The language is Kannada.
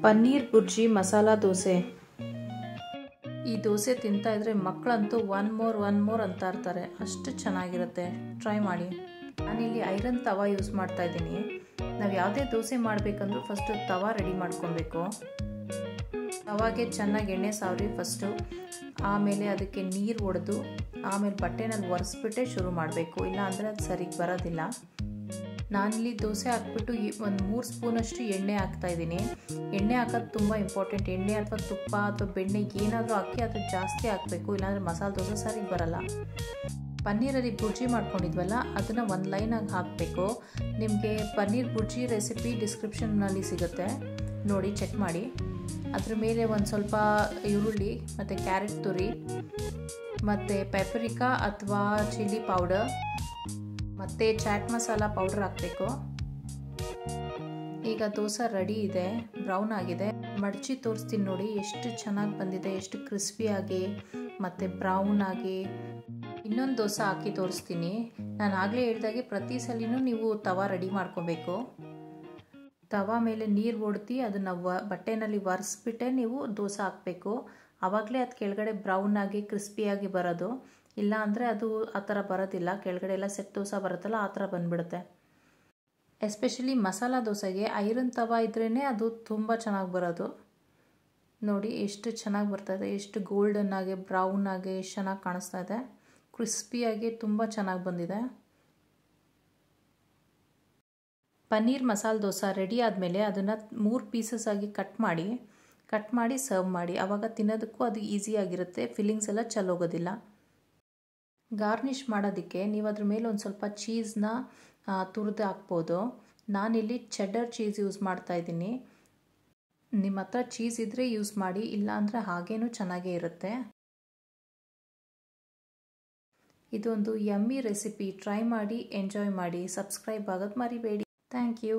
ಪನ್ನೀರ್ ಬುರ್ಜಿ ಮಸಾಲಾ ದೋಸೆ. ಈ ದೋಸೆ ತಿಂತಾ ಇದ್ರೆ ಮಕ್ಕಳಂತೂ ಒನ್ ಮೋರ್ ಅಂತ ಇರ್ತಾರೆ, ಅಷ್ಟು ಚೆನ್ನಾಗಿರುತ್ತೆ. ಟ್ರೈ ಮಾಡಿ. ನಾನಿಲ್ಲಿ ಐರನ್ ತವಾ ಯೂಸ್ ಮಾಡ್ತಾ ಇದ್ದೀನಿ. ನಾವು ಯಾವುದೇ ದೋಸೆ ಮಾಡಬೇಕಂದ್ರೂ ಫಸ್ಟು ತವಾ ರೆಡಿ ಮಾಡ್ಕೊಬೇಕು. ತವಾಗೆ ಚೆನ್ನಾಗಿ ಎಣ್ಣೆ ಸಾವ್ರಿ ಫಸ್ಟು, ಆಮೇಲೆ ಅದಕ್ಕೆ ನೀರು ಹೊಡೆದು ಆಮೇಲೆ ಬಟ್ಟೆನಲ್ಲಿ ಒರೆಸ್ಬಿಟ್ಟೆ ಶುರು ಮಾಡಬೇಕು, ಇಲ್ಲ ಅಂದರೆ ಅದು ಸರಿಗೆ ಬರೋದಿಲ್ಲ. ನಾನಿಲ್ಲಿ ದೋಸೆ ಹಾಕ್ಬಿಟ್ಟು ಒಂದು 3 ಸ್ಪೂನಷ್ಟು ಎಣ್ಣೆ ಹಾಕ್ತಾಯಿದ್ದೀನಿ. ಎಣ್ಣೆ ಹಾಕೋದು ತುಂಬ ಇಂಪಾರ್ಟೆಂಟ್. ಎಣ್ಣೆ ಅಥವಾ ತುಪ್ಪ ಅಥವಾ ಬೆಣ್ಣೆ ಏನಾದರೂ ಹಾಕಿ ಅದು ಜಾಸ್ತಿ ಹಾಕಬೇಕು, ಇಲ್ಲಾಂದರೆ ಮಸಾಲೆ ದೋಸೆ ಸರಿಗೆ ಬರಲ್ಲ. ಪನ್ನೀರಲ್ಲಿ ಬುರ್ಜಿ ಮಾಡ್ಕೊಂಡಿದ್ವಲ್ಲ ಅದನ್ನು ಒಂದು ಲೈನಾಗಿ ಹಾಕಬೇಕು. ನಿಮಗೆ ಪನ್ನೀರ್ ಬುರ್ಜಿ ರೆಸಿಪಿ ಡಿಸ್ಕ್ರಿಪ್ಷನ್ನಲ್ಲಿ ಸಿಗುತ್ತೆ, ನೋಡಿ ಚೆಕ್ ಮಾಡಿ. ಅದ್ರ ಮೇಲೆ ಒಂದು ಸ್ವಲ್ಪ ಈರುಳ್ಳಿ ಮತ್ತು ಕ್ಯಾರೆಟ್ ತುರಿ ಮತ್ತು ಪೆಪರಿಕಾ ಅಥವಾ ಚಿಲ್ಲಿ ಪೌಡರ್ ಮತ್ತು ಚಾಟ್ ಮಸಾಲ ಪೌಡರ್ ಹಾಕಬೇಕು. ಈಗ ದೋಸೆ ರೆಡಿ ಇದೆ, ಬ್ರೌನ್ ಆಗಿದೆ. ಮಡಚಿ ತೋರಿಸ್ತೀನಿ ನೋಡಿ ಎಷ್ಟು ಚೆನ್ನಾಗಿ ಬಂದಿದೆ, ಎಷ್ಟು ಕ್ರಿಸ್ಪಿಯಾಗಿ ಮತ್ತು ಬ್ರೌನ್ ಆಗಿ. ಇನ್ನೊಂದು ದೋಸೆ ಹಾಕಿ ತೋರಿಸ್ತೀನಿ. ನಾನು ಆಗಲೇ ಹೇಳಿದಾಗೆ ಪ್ರತಿ ಸಲಿನೂ ನೀವು ತವಾ ರೆಡಿ ಮಾಡ್ಕೋಬೇಕು. ತವಾ ಮೇಲೆ ನೀರು ಹೊಡ್ದು ಅದನ್ನು ಬಟ್ಟೆನಲ್ಲಿ ಒರೆಸ್ಬಿಟ್ಟೆ ನೀವು ದೋಸೆ ಹಾಕಬೇಕು. ಆವಾಗಲೇ ಅದು ಕೆಳಗಡೆ ಬ್ರೌನ್ ಆಗಿ ಕ್ರಿಸ್ಪಿಯಾಗಿ ಬರೋದು, ಇಲ್ಲ ಅಂದರೆ ಅದು ಆ ಥರ ಬರೋದಿಲ್ಲ. ಕೆಳಗಡೆ ಎಲ್ಲ ಸೆಟ್ ದೋಸೆ ಬರುತ್ತಲ್ಲ ಆ ಥರ ಬಂದುಬಿಡುತ್ತೆ. ಎಸ್ಪೆಷಲಿ ಮಸಾಲ ದೋಸೆಗೆ ಐರನ್ ತವಾ ಇದ್ರೇ ಅದು ತುಂಬ ಚೆನ್ನಾಗಿ ಬರೋದು. ನೋಡಿ ಎಷ್ಟು ಚೆನ್ನಾಗಿ ಬರ್ತದೆ, ಎಷ್ಟು ಗೋಲ್ಡನ್ ಆಗಿ ಬ್ರೌನ್ ಆಗಿ ಎಷ್ಟು ಚೆನ್ನಾಗಿ ಕಾಣಿಸ್ತಾ ಇದೆ. ಕ್ರಿಸ್ಪಿಯಾಗಿ ತುಂಬ ಚೆನ್ನಾಗಿ ಬಂದಿದೆ. ಪನ್ನೀರ್ ಮಸಾಲೆ ದೋಸೆ ರೆಡಿ ಆದಮೇಲೆ ಅದನ್ನು 3 ಪೀಸಸ್ ಆಗಿ ಕಟ್ ಮಾಡಿ ಸರ್ವ್ ಮಾಡಿ. ಆವಾಗ ತಿನ್ನೋದಕ್ಕೂ ಅದು ಈಸಿಯಾಗಿರುತ್ತೆ, ಫಿಲ್ಲಿಂಗ್ಸ್ ಎಲ್ಲ ಚೆಲ್ಲೋಗೋದಿಲ್ಲ. ಗಾರ್ನಿಷ್ ಮಾಡೋದಕ್ಕೆ ನೀವು ಅದ್ರ ಮೇಲೆ ಒಂದು ಸ್ವಲ್ಪ ಚೀಸ್ನ ತುರಿದು ಹಾಕ್ಬೋದು. ನಾನಿಲ್ಲಿ ಚೆಡರ್ ಚೀಸ್ ಯೂಸ್ ಮಾಡ್ತಾ ಇದ್ದೀನಿ. ನಿಮ್ಮ ಹತ್ರ ಚೀಸ್ ಇದ್ದರೆ ಯೂಸ್ ಮಾಡಿ, ಇಲ್ಲ ಅಂದರೆ ಹಾಗೇನೂ ಚೆನ್ನಾಗೇ ಇರುತ್ತೆ. ಇದೊಂದು ಯಮ್ಮಿ ರೆಸಿಪಿ, ಟ್ರೈ ಮಾಡಿ, ಎಂಜಾಯ್ ಮಾಡಿ. ಸಬ್ಸ್ಕ್ರೈಬ್ ಆಗೋದು ಮರಿಬೇಡಿ. Thank you.